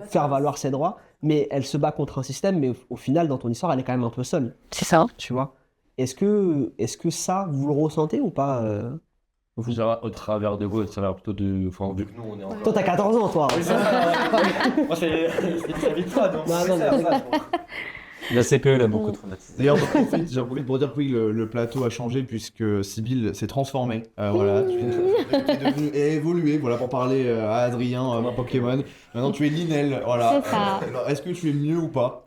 faire valoir ses droits, mais elle se bat contre un système, mais au final, dans ton histoire, elle est quand même un peu seule, C'est ça. tu vois. Est-ce que ça, vous le ressentez ou pas Au travers de quoi? Ça va plutôt de. Enfin, vu que nous, on est encore. Toi, t'as 14 ans, toi. Oui, c'est ça. Moi, c'est très vite pas, donc. Non, c'est non, ça, mais- ça, La CPE l'a beaucoup traumatisé. D'ailleurs, j'en profite pour dire que oui, le plateau a changé puisque Sybille s'est transformée. Voilà, tu es devenu et évolué. Voilà, pour parler à Adrien, ma Pokémon. Maintenant, tu es Linel. Voilà. C'est ça. Alors, est-ce que tu es mieux ou pas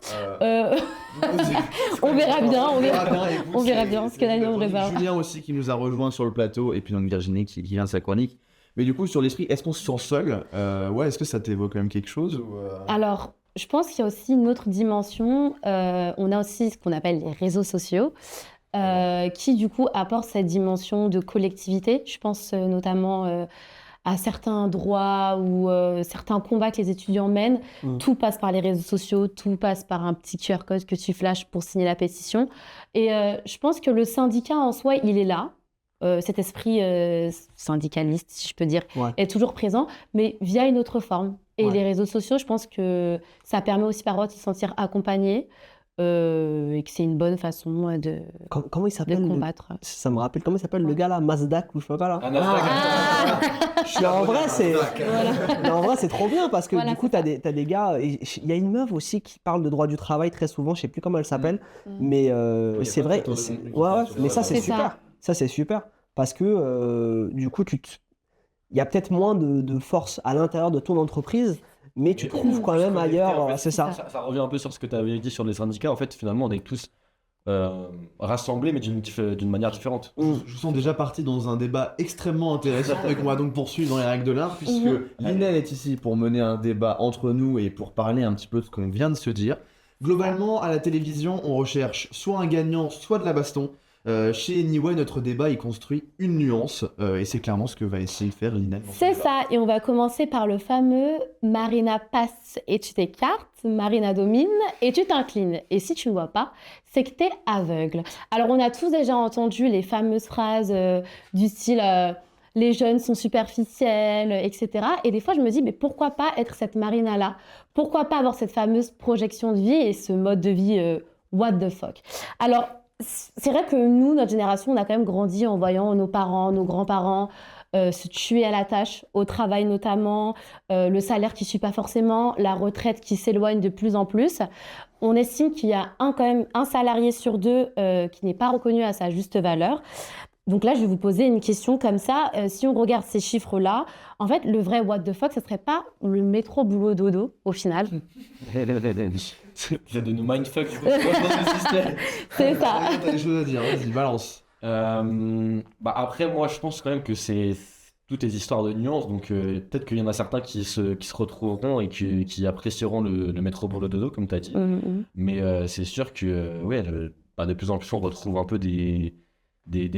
On verra bien, on verra. Écoute, On verra c'est- bien ce c'est que l'avenir la nous chronique réserve. Julien aussi qui nous a rejoint sur le plateau et puis donc Virginie qui vient de sa chronique. Mais du coup, sur l'esprit, est-ce qu'on se sent seul Ouais, est-ce que ça t'évoque quand même quelque chose Alors, je pense qu'il y a aussi une autre dimension. On a aussi ce qu'on appelle les réseaux sociaux, qui du coup apportent cette dimension de collectivité. Je pense notamment à certains droits ou certains combats que les étudiants mènent. Tout passe par les réseaux sociaux, tout passe par un petit QR code que tu flashes pour signer la pétition. Et je pense que le syndicat en soi, il est là. Cet esprit syndicaliste, si je peux dire, Ouais. est toujours présent, mais via une autre forme. Et Ouais. les réseaux sociaux, je pense que ça permet aussi parfois de se sentir accompagné et que c'est une bonne façon de Comment il s'appelle combattre. Ça me rappelle, comment il s'appelle le gars là, Mazdak ou je sais pas là. Ah Mais en vrai, mais en vrai, c'est trop bien parce que Voilà, du coup, c'est t'as des gars. Il y a une meuf aussi qui parle de droit du travail très souvent, je sais plus comment elle s'appelle, mais y a c'est pas vrai. de créateur de contenu qui Ouais, fait ouais, sur mais ça. ça, c'est C'est super. ça. Ça, c'est super parce que du coup, il y a peut-être moins de force à l'intérieur de ton entreprise, mais tu trouves quand même ailleurs. C'est ça. Ça revient un peu sur ce que tu avais dit sur les syndicats. En fait, finalement, on est tous rassemblés, mais d'une manière différente. Je vous sens déjà parti dans un débat extrêmement intéressant et qu'on va donc poursuivre dans les règles de l'art puisque Linel est ici pour mener un débat entre nous et pour parler un petit peu de ce qu'on vient de se dire. Globalement, à la télévision, on recherche soit un gagnant, soit de la baston. Chez Anyway, notre débat, il construit une nuance, et c'est clairement ce que va essayer de faire Lina. dans son C'est débat. ça, et on va commencer par le fameux Marina passe et tu t'écartes, Marina domine et tu t'inclines. Et si tu ne vois pas, c'est que tu es aveugle. Alors on a tous déjà entendu les fameuses phrases du style les jeunes sont superficiels, etc. Et des fois je me dis, mais pourquoi pas être cette Marina-là? Pourquoi pas avoir cette fameuse projection de vie et ce mode de vie what the fuck? Alors c'est vrai que nous, notre génération, on a quand même grandi en voyant nos parents, nos grands-parents se tuer à la tâche, au travail notamment, le salaire qui ne suit pas forcément, la retraite qui s'éloigne de plus en plus. On estime qu'il y a quand même un salarié sur deux qui n'est pas reconnu à sa juste valeur. Donc là, je vais vous poser une question comme ça. Si on regarde ces chiffres-là, en fait, le vrai what the fuck, ce ne serait pas le métro boulot dodo au final. Vous êtes de nous mindfuck, du coup, c'est quoi dans ce système? C'est ça. T'as des choses à dire, vas-y, balance. Après, moi, je pense quand même que c'est toutes les histoires de nuances. Donc, peut-être qu'il y en a certains qui se retrouveront et qui apprécieront le métro boulot dodo, comme tu as dit. Mais c'est sûr que, ouais, de plus en plus, on retrouve un peu des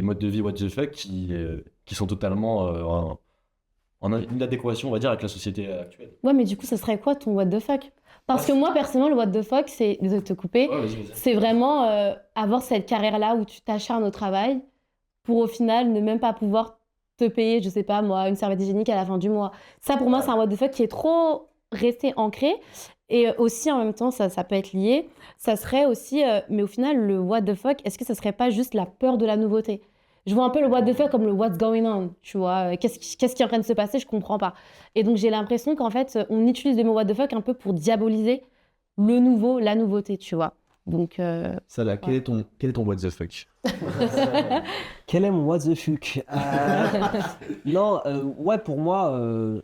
modes de vie what the fuck qui sont totalement en inadéquation, on va dire, avec la société actuelle. Ouais, mais du coup, ce serait quoi ton what the fuck? Parce que moi, personnellement, le what the fuck, c'est, désolé de te couper, Ouais, vas-y. c'est vraiment avoir cette carrière-là où tu t'acharnes au travail pour au final ne même pas pouvoir te payer, je sais pas moi, une serviette hygiénique à la fin du mois. Ça, pour moi, c'est un what the fuck qui est trop resté ancré. Et aussi, en même temps, ça peut être lié. Ça serait aussi, mais au final, le what the fuck, est-ce que ça serait pas juste la peur de la nouveauté? Je vois un peu le what the fuck comme le what's going on, tu vois. Qu'est-ce qui est en train de se passer? Je comprends pas. Et donc, j'ai l'impression qu'en fait, on utilise le mot what the fuck un peu pour diaboliser le nouveau, la nouveauté, tu vois. Donc, Salah, quel est ton what the fuck? Quel est mon what the fuck? Non, ouais, pour moi,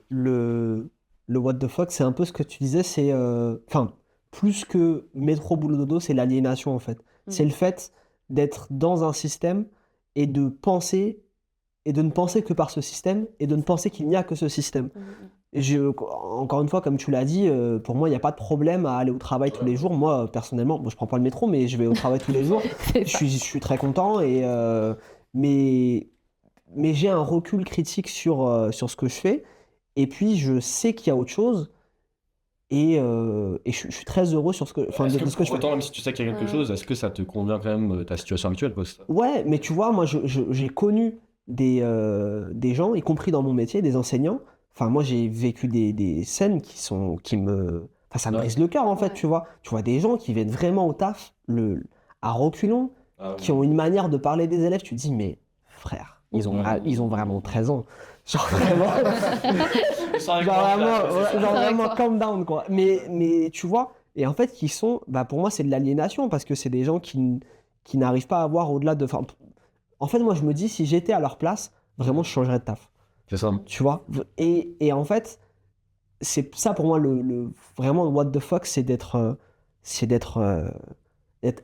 le what the fuck, c'est un peu ce que tu disais, c'est... Enfin, plus que métro boulot dodo, c'est l'aliénation, en fait. C'est le fait d'être dans un système et de penser, et de ne penser que par ce système, et de ne penser qu'il n'y a que ce système. Encore une fois, comme tu l'as dit, pour moi, il n'y a pas de problème à aller au travail tous les jours. Moi, personnellement, bon, je prends pas le métro, mais je vais au travail tous les jours. Je suis très content, mais j'ai un recul critique sur ce que je fais. Et puis, je sais qu'il y a autre chose. Et je suis très heureux sur ce que, enfin, de ce que je fais. Autant, même si tu sais qu'il y a quelque chose, est-ce que ça te convient quand même, ta situation actuelle, quoi? Ouais, mais tu vois, moi, j'ai connu des gens, y compris dans mon métier, des enseignants. Enfin, moi, j'ai vécu des scènes qui me... Enfin, ça me brise le cœur, en fait, tu vois. Tu vois des gens qui viennent vraiment au taf, à reculons, qui ont une manière de parler des élèves. Tu te dis, mais frère, ils ont vraiment 13 ans. Genre vraiment calm down, quoi. Mais tu vois, et en fait, pour moi, c'est de l'aliénation, parce que c'est des gens qui n'arrivent pas à voir au-delà de... Enfin, en fait, moi, je me dis, si j'étais à leur place, vraiment, je changerais de taf. C'est ça. Tu vois, et en fait, c'est ça pour moi vraiment le what the fuck, c'est d'être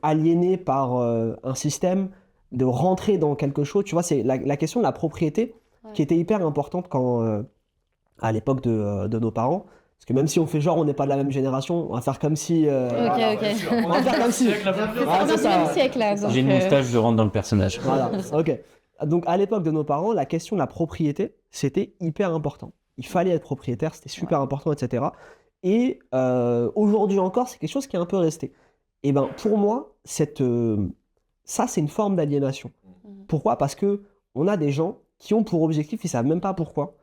aliéné par un système, de rentrer dans quelque chose. Tu vois, c'est la question de la propriété qui était hyper importante à l'époque de nos parents. Parce que même si on fait genre on n'est pas de la même génération, on va faire comme si... ok. On va faire comme si... On est au même siècle, là. donc, J'ai une moustache, je rentre dans le personnage. Voilà, ok. Donc à l'époque de nos parents, la question de la propriété, c'était hyper important. Il fallait être propriétaire, c'était super important, etc. Et aujourd'hui encore, c'est quelque chose qui est un peu resté. Et ben pour moi, ça c'est une forme d'aliénation. Pourquoi? Parce que on a des gens qui ont pour objectif, ils savent même pas pourquoi,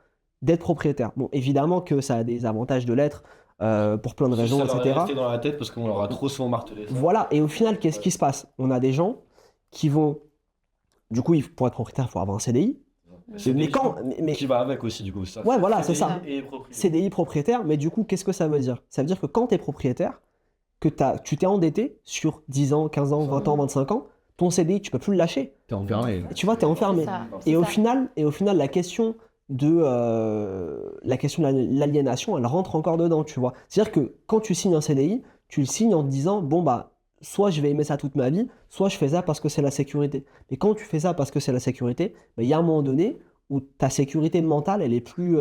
d'être propriétaires. Bon, évidemment que ça a des avantages de l'être pour plein de raisons, etc. Ça leur est resté dans la tête parce qu'on leur a trop souvent martelé ça. Voilà, et au final, qu'est-ce qui se passe? On a des gens qui vont... Du coup, pour être propriétaire, il faut avoir un CDI. Mais Qui va avec aussi, du coup. Ça. Ouais, voilà, c'est ça. Et propriétaire. CDI propriétaire, mais du coup, qu'est-ce que ça veut dire? Ça veut dire que quand tu es propriétaire, que tu t'es endetté sur 10 ans, 15 ans, 20 ans, 25 ans, ton CDI, tu peux plus le lâcher. T'es enfermé. Tu vois, tu es enfermé. C'est Et au ça. final, la question de l'aliénation, elle rentre encore dedans, tu vois. C'est-à-dire que quand tu signes un CDI, tu le signes en te disant, bon, bah, soit je vais aimer ça toute ma vie, soit je fais ça parce que c'est la sécurité. Mais quand tu fais ça parce que c'est la sécurité, bah, il y a un moment donné où ta sécurité mentale, elle est plus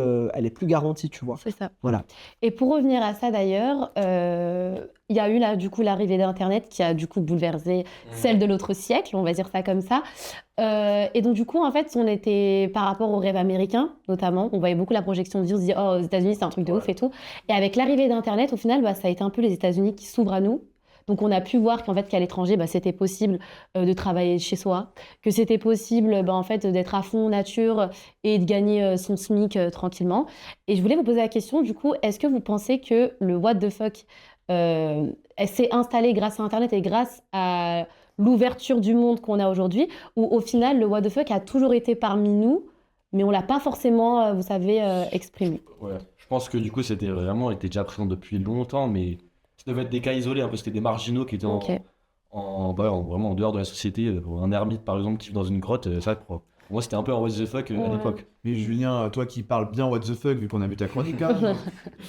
garantie, tu vois. C'est ça. Voilà. Et pour revenir à ça d'ailleurs, il y a eu là du coup l'arrivée d'Internet qui a du coup bouleversé celle de l'autre siècle, on va dire ça comme ça. Et donc du coup en fait on était par rapport au rêve américain notamment, on voyait beaucoup la projection de vie, on se disait oh aux États-Unis c'est un truc de ouf et tout. Et avec l'arrivée d'Internet au final ça a été un peu les États-Unis qui s'ouvrent à nous. Donc on a pu voir qu'en fait qu'à l'étranger c'était possible de travailler chez soi, que c'était possible en fait d'être à fond nature et de gagner son SMIC tranquillement. Et je voulais vous poser la question du coup, est-ce que vous pensez que le what the fuck s'est installé grâce à Internet et grâce à l'ouverture du monde qu'on a aujourd'hui, ou au final le what the fuck a toujours été parmi nous, mais on l'a pas forcément, vous savez, exprimé. Ouais. Je pense que du coup, était déjà présent depuis longtemps, mais ça devait être des cas isolés, un peu. C'était des marginaux qui étaient Ok. vraiment en dehors de la société. Un ermite, par exemple, qui vit dans une grotte, ça, pour moi, c'était un peu un what the fuck à Ouais. l'époque. Mais Julien, toi qui parles bien what the fuck, vu qu'on a vu ta chronique, hein,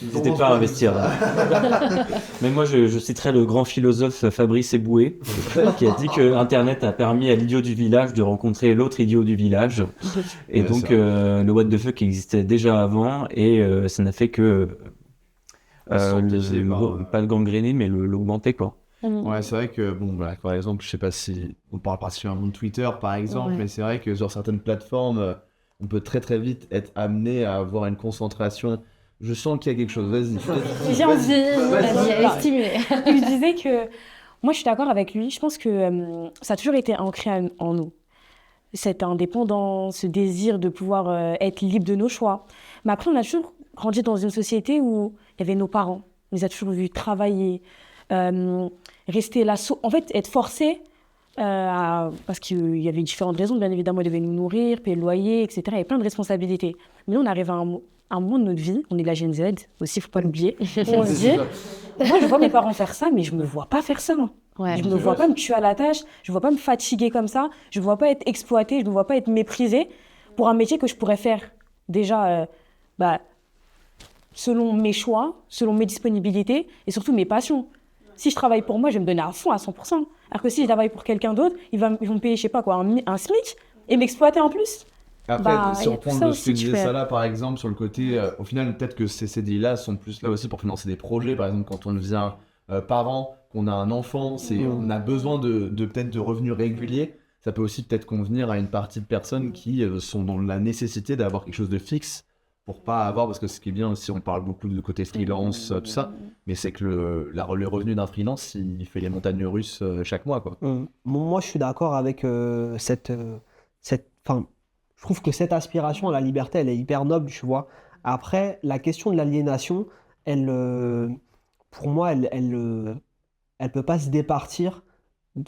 N'hésitez pas à investir. Mais moi, je citerai le grand philosophe Fabrice Eboué, qui a dit que Internet a permis à l'idiot du village de rencontrer l'autre idiot du village. Et Ouais, donc, ça. le what the fuck existait déjà avant, et ça n'a fait que pas le gangréner, mais l'augmenter, quoi. Ouais, c'est vrai que, bon, voilà, par exemple, je sais pas si on parle particulièrement de Twitter, par exemple, Ouais. mais c'est vrai que sur certaines plateformes, on peut très très vite être amené à avoir une concentration. Je sens qu'il y a quelque chose, vas-y. J'ai envie. Vas-y, elle est Vas-y. stimulée. Je disais que moi, je suis d'accord avec lui. Je pense que ça a toujours été ancré en nous. Cette indépendance, ce désir de pouvoir être libre de nos choix. Mais après, on a toujours grandi dans une société où il y avait nos parents. On les a toujours vus travailler, rester là. En fait, être forcé, parce qu'il y avait différentes raisons. Bien évidemment, ils devaient nous nourrir, payer le loyer, etc. Il y avait plein de responsabilités. Mais nous, on arrive à un moment de notre vie, on est de la Gen Z aussi, il ne faut pas l'oublier. On se dit, moi, je vois mes parents faire ça, mais je ne me vois pas faire ça. Ouais. Je ne me vois pas me tuer à la tâche, je ne vois pas me fatiguer comme ça, je ne me vois pas être exploitée, je ne me vois pas être méprisée pour un métier que je pourrais faire déjà selon mes choix, selon mes disponibilités et surtout mes passions. Si je travaille pour moi, je vais me donner à fond à 100%. Alors que si je travaille pour quelqu'un d'autre, ils vont me payer, je sais pas quoi, un SMIC et m'exploiter en plus. Après, Il si y on a tout reprend ça de ce aussi que qui disait fait. Salah, par exemple, sur le côté, au final, peut-être que ces CDI-là sont plus là aussi pour financer des projets. Par exemple, quand on devient parent, qu'on a un enfant, on a besoin de peut-être de revenus réguliers. Ça peut aussi peut-être convenir à une partie de personnes qui sont dans la nécessité d'avoir quelque chose de fixe pour pas avoir, parce que ce qui est bien aussi, on parle beaucoup de côté freelance, tout ça, mais c'est que le revenu d'un freelance, il fait les montagnes russes chaque mois, quoi. Moi, je suis d'accord avec enfin, je trouve que cette aspiration à la liberté, elle est hyper noble, tu vois. Après, la question de l'aliénation, pour moi, elle peut pas se départir.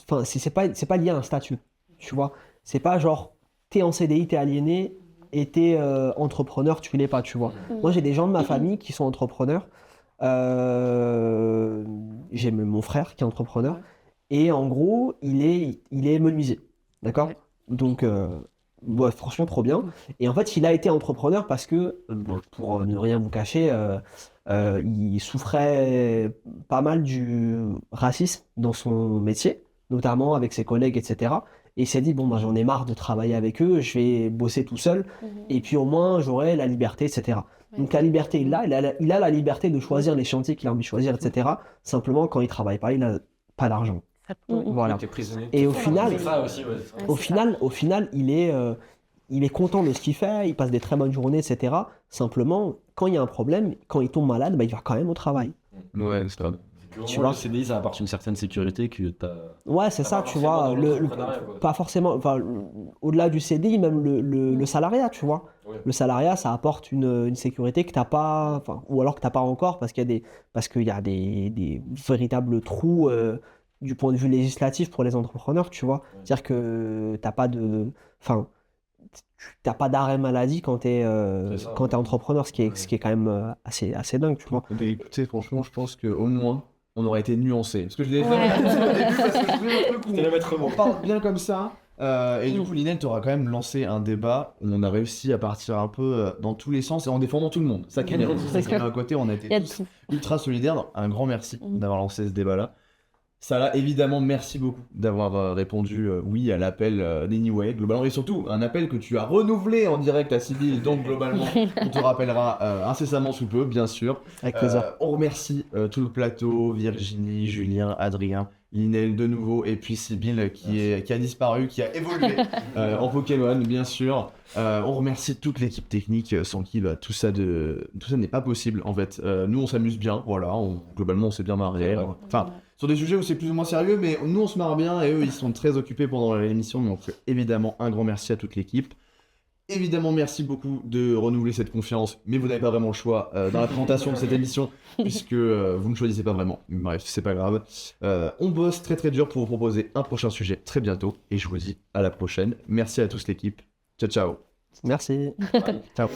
Enfin, c'est pas lié à un statut, tu vois. C'est pas genre, t'es en CDI, t'es aliéné, et t'es entrepreneur, tu l'es pas, tu vois. Moi, j'ai des gens de ma famille qui sont entrepreneurs. J'ai même mon frère qui est entrepreneur. Et en gros, il est menuisier. D'accord? Donc, franchement, trop bien. Et en fait, il a été entrepreneur parce que, pour ne rien vous cacher, il souffrait pas mal du racisme dans son métier, notamment avec ses collègues, etc. Et il s'est dit, bon, bah, j'en ai marre de travailler avec eux, je vais bosser tout seul, et puis au moins, j'aurai la liberté, etc. Donc la liberté, il a la liberté de choisir les chantiers qu'il a envie de choisir, etc. Simplement, quand il travaille pas, il n'a pas d'argent. Voilà. Et au final, au final, il est content de ce qu'il fait, il passe des très bonnes journées, etc. Simplement, quand il y a un problème, quand il tombe malade, bah, il va quand même au travail. Ouais, c'est ça. Tu vois, le CDI, ça apporte une certaine sécurité que t'as. Ouais, c'est ça, pas tu forcément vois. dans l'entrepreneuriat, quoi. Pas forcément, enfin, au-delà du CDI, même le salariat, tu vois. Ouais. Le salariat, ça apporte une sécurité que t'as pas, enfin, ou alors que t'as pas encore parce qu'il y a des véritables trous du point de vue législatif pour les entrepreneurs, tu vois. C'est-à-dire que t'as pas d'arrêt maladie quand t'es ça, quand t'es entrepreneur, ce qui est quand même assez dingue, tu vois. Mais écoutez, franchement, je pense qu'au moins, on aurait été nuancé. Parce que je l'ai fait Ouais. au début, parce que je voulais un truc où C'était le maître mot. on parle bien comme ça. Et du coup, Linel, tu auras quand même lancé un débat où on a réussi à partir un peu dans tous les sens et en défendant tout le monde. Ça qui est bien. Ça qui est bien à côté, on a Il y a été de tous tout. ultra solidaires. Donc, un grand merci d'avoir lancé ce débat-là. Salah, évidemment, merci beaucoup d'avoir répondu oui à l'appel d'Anyway, globalement, et surtout un appel que tu as renouvelé en direct à Sybille, donc globalement, on te rappellera incessamment sous peu, bien sûr. Avec plaisir. On remercie tout le plateau, Virginie, Julien, Adrien, Linel de nouveau, et puis Sybille qui a disparu, qui a évolué en Pokémon, bien sûr. On remercie toute l'équipe technique sans qui tout ça n'est pas possible en fait. Nous on s'amuse bien, voilà, globalement on s'est bien marré. Enfin, sur des sujets où c'est plus ou moins sérieux, mais nous on se marre bien et eux ils sont très occupés pendant l'émission, donc évidemment un grand merci à toute l'équipe. Évidemment, merci beaucoup de renouveler cette confiance, mais vous n'avez pas vraiment le choix dans la présentation de cette émission, puisque vous ne choisissez pas vraiment. Bref, c'est pas grave. On bosse très très dur pour vous proposer un prochain sujet très bientôt, et je vous dis à la prochaine. Merci à tous l'équipe. Ciao, ciao. Merci. Ciao.